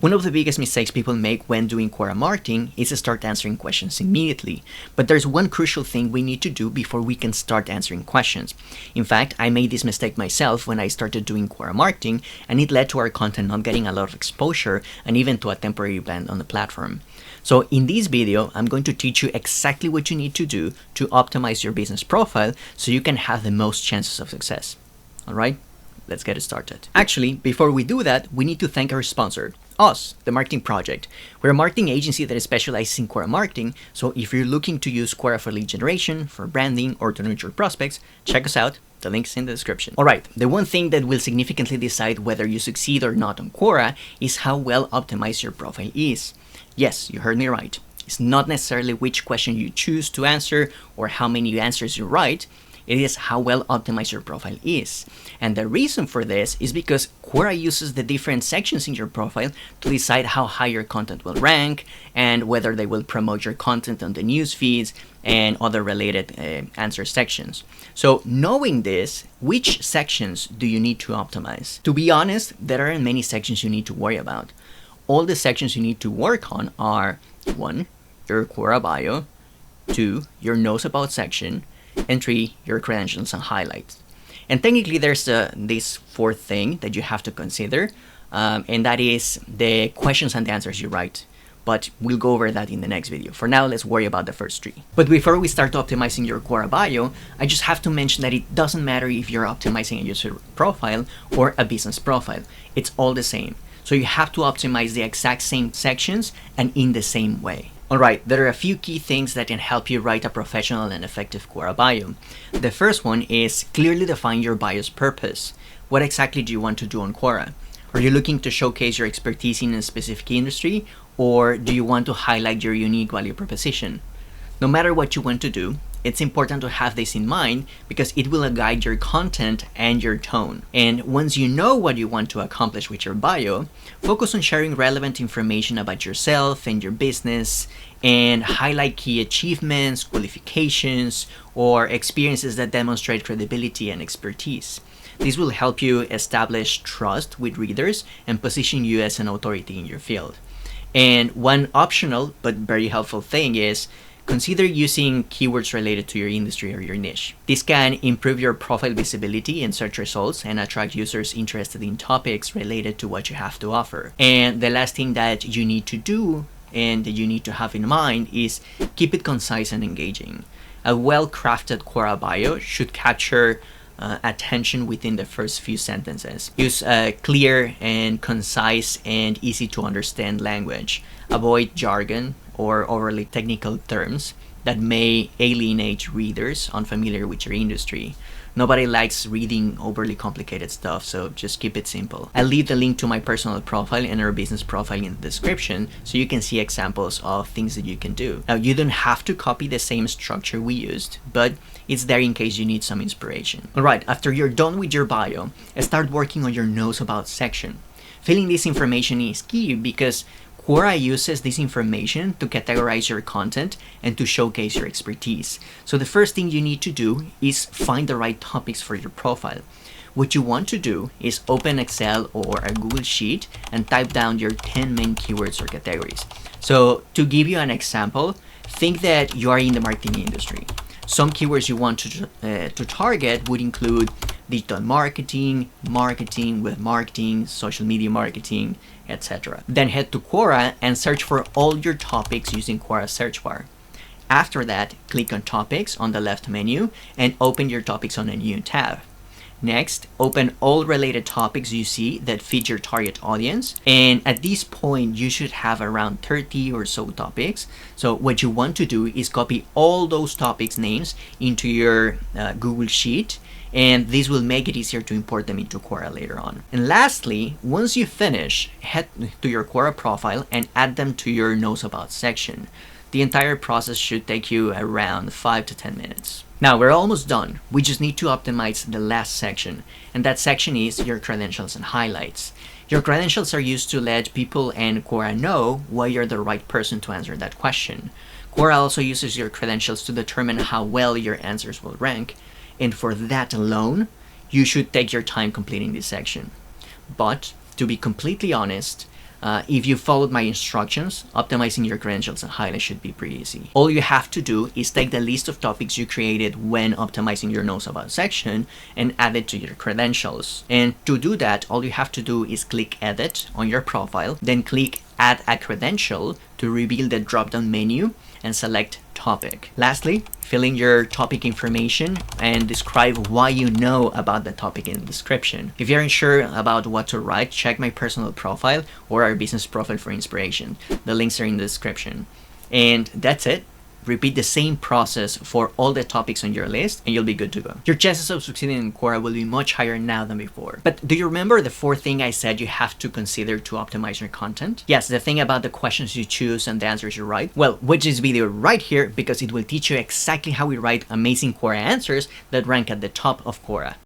One of the biggest mistakes people make when doing Quora marketing is to start answering questions immediately. But there's one crucial thing we need to do before we can start answering questions. In fact, I made this mistake myself when I started doing Quora marketing, and it led to our content not getting a lot of exposure and even to a temporary ban on the platform. So in this video, I'm going to teach you exactly what you need to do to optimize your business profile so you can have the most chances of success. All right? Let's get it started. Actually, before we do that, we need to thank our sponsor, us, The Marketing Project. We're a marketing agency that specializes in Quora marketing, so if you're looking to use Quora for lead generation, for branding, or to nurture prospects, check us out. The link's in the description. Alright, the one thing that will significantly decide whether you succeed or not on Quora is how well optimized your profile is. Yes, you heard me right. It's not necessarily which question you choose to answer or how many answers you write. It is how well optimized your profile is. And the reason for this is because Quora uses the different sections in your profile to decide how high your content will rank and whether they will promote your content on the news feeds and other related answer sections. So knowing this, which sections do you need to optimize? To be honest, there aren't many sections you need to worry about. All the sections you need to work on are 1. Your Quora bio, 2. Your knows about section, and 3. Your credentials and highlights. And technically there's this fourth thing that you have to consider, and that is the questions and the answers you write. But we'll go over that in the next video. For now, let's worry about the first 3. But before we start optimizing your Quora bio, I just have to mention that it doesn't matter if you're optimizing a user profile or a business profile. It's all the same. So you have to optimize the exact same sections and in the same way. Alright, there are a few key things that can help you write a professional and effective Quora bio. The first one is clearly define your bio's purpose. What exactly do you want to do on Quora? Are you looking to showcase your expertise in a specific industry, or do you want to highlight your unique value proposition? No matter what you want to do, it's important to have this in mind because it will guide your content and your tone. And once you know what you want to accomplish with your bio, focus on sharing relevant information about yourself and your business and highlight key achievements, qualifications, or experiences that demonstrate credibility and expertise. This will help you establish trust with readers and position you as an authority in your field. And one optional but very helpful thing is consider using keywords related to your industry or your niche. This can improve your profile visibility in search results and attract users interested in topics related to what you have to offer. And the last thing that you need to do and that you need to have in mind is keep it concise and engaging. A well-crafted Quora bio should capture attention within the first few sentences. Use clear and concise and easy to understand language. Avoid jargon or overly technical terms that may alienate readers unfamiliar with your industry. Nobody likes reading overly complicated stuff, so just keep it simple. I'll leave the link to my personal profile and our business profile in the description so you can see examples of things that you can do. Now, you don't have to copy the same structure we used, but it's there in case you need some inspiration. Alright, after you're done with your bio, start working on your knows about section. Filling this information is key because Quora uses this information to categorize your content and to showcase your expertise. So the first thing you need to do is find the right topics for your profile. What you want to do is open Excel or a Google Sheet and type down your 10 main keywords or categories. So to give you an example, think that you are in the marketing industry. Some keywords you want to target would include digital marketing, marketing with marketing, social media marketing, etc. Then head to Quora and search for all your topics using Quora search bar. After that, click on Topics on the left menu and open your topics on a new tab. Next, open all related topics you see that fit your target audience. And at this point, you should have around 30 or so topics. So what you want to do is copy all those topics names into your Google Sheet. And this will make it easier to import them into Quora later on. And lastly, once you finish, head to your Quora profile and add them to your knows about section. The entire process should take you around 5 to 10 minutes. Now we're almost done. We just need to optimize the last section, and that section is your credentials and highlights. Your credentials are used to let people and Quora know why you're the right person to answer that question. Quora also uses your credentials to determine how well your answers will rank, and for that alone, you should take your time completing this section. But to be completely honest, If you followed my instructions, optimizing your credentials and highlights should be pretty easy. All you have to do is take the list of topics you created when optimizing your Knows About section and add it to your credentials. And to do that, all you have to do is click Edit on your profile, then click Add a Credential to reveal the drop-down menu and select Topic. Lastly, fill in your topic information and describe why you know about the topic in the description. If you're unsure about what to write, check my personal profile or our business profile for inspiration. The links are in the description. And that's it. Repeat the same process for all the topics on your list and you'll be good to go. Your chances of succeeding in Quora will be much higher now than before. But do you remember the fourth thing I said you have to consider to optimize your content? Yes, the thing about the questions you choose and the answers you write. Well, watch this video right here because it will teach you exactly how we write amazing Quora answers that rank at the top of Quora.